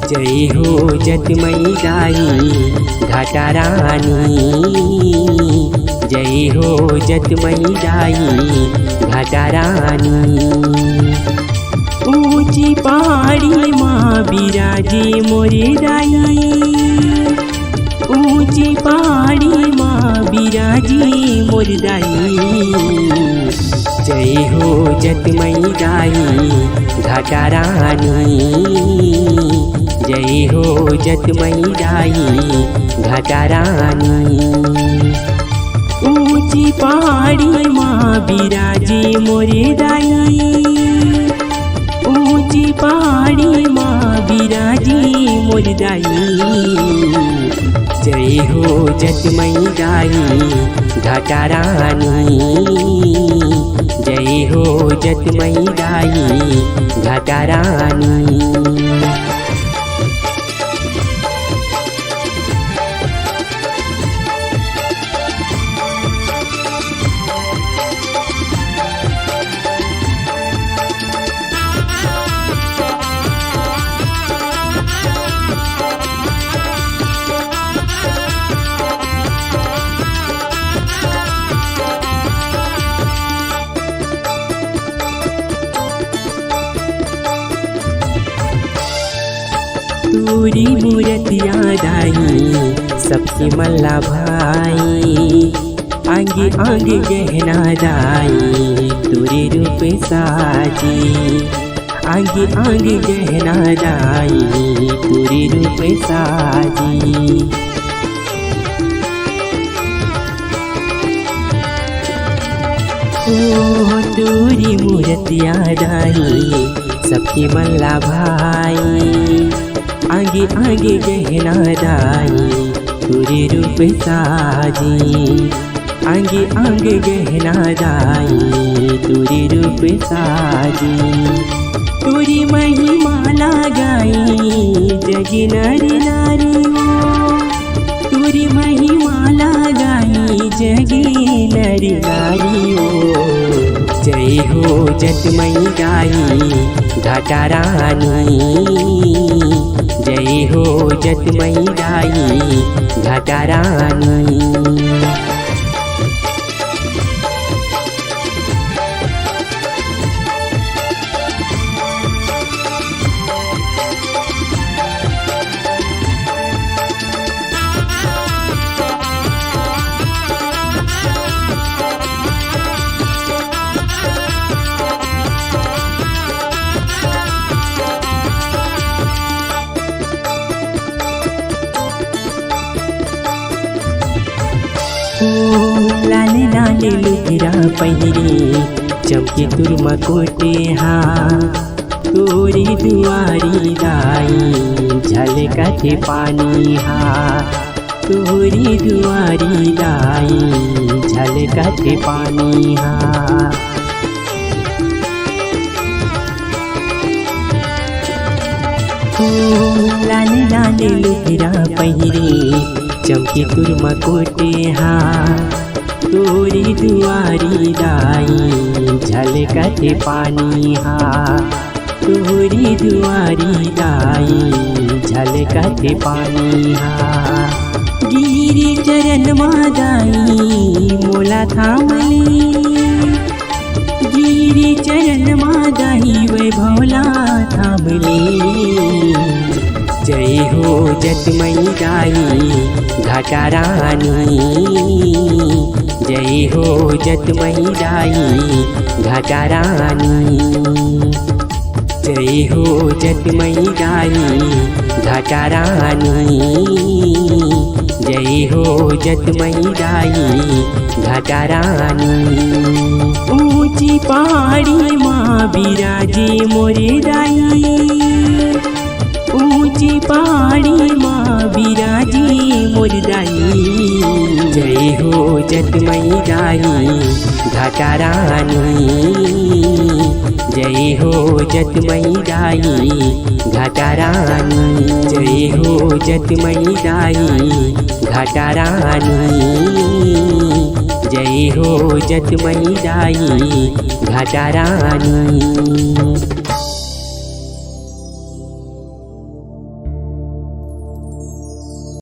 जय हो जतमई गाई घाटा रानी। जय हो जतमई गाई घाटा रानी। ऊंची पहाड़ी माँ बिराजे मोरे दाई। ऊंची पहाड़ी माँ बिराजी मोर दाई। जय हो जतमई गाई घाटा रानी। जय हो जतमई गाई घाटा रानी। ऊंची पहाड़ी माँ बिराजे मोरे दाई। ऊंची पहाड़ी माँ बिराजी मोर दाई। जय हो जतमई गाई घाटा रानी। जय हो जतमई गाई घाटा रानी। तोरी मूर्तिया दाई सबके मल्ला भाई। आगे आगे गहना दाई तोरे रूप साजी। आगे आगे गहना दाई तोरे रूप साजी। ओ तोरी मूर्तिया दाई सबके मल्ला भाई। आगे आगे गहना दाई तोरे रूप साजी। आगे आगे गहना दाई तोरे रूप साजी। तोरी महिमा लगाई जगी नारी नारी। तोरी महिमा लगाई जगी नारी नारी। जय हो जतमई गाई घाटा रानी। जय हो जतमई गाई घाटा रानी। लाले लाले लुगरा पहिरे चमके तुरमा कोटे हाँ। तोरी दुआरी दाई झलकते पानी हाँ। तोरी दुआरी दाई झलकते पानी हाँ। लाले लाले लुगरा पहिरे चमके तुरमा कोटे हाँ। तोरी दुआरी दाई झलकते पानी हाँ। तोरी दुआरी दाई झलकते पानी हाँ। गिरी चरण मादाई मोला थामले। गिरी चरण मादाई वैभवला थामले। जय हो जतमई गाई घाटा रानी। जय हो जतमई गाई घाटा रानी। जय हो जतमई गाई घाटा रानी। जय हो जतमई गाई घाटा रानी। ऊंची पहाड़ी माँ बिराजे मोरे दाई। ऊंची पहाड़ी माँ बिराजी मोर दाई। जय हो जतमई गाई घाटा रानी। जय हो जतमई गाई घाटा रानी। जय हो जतमई गाई घाटा रानी। जय हो जतमई गाई घाटा रानी।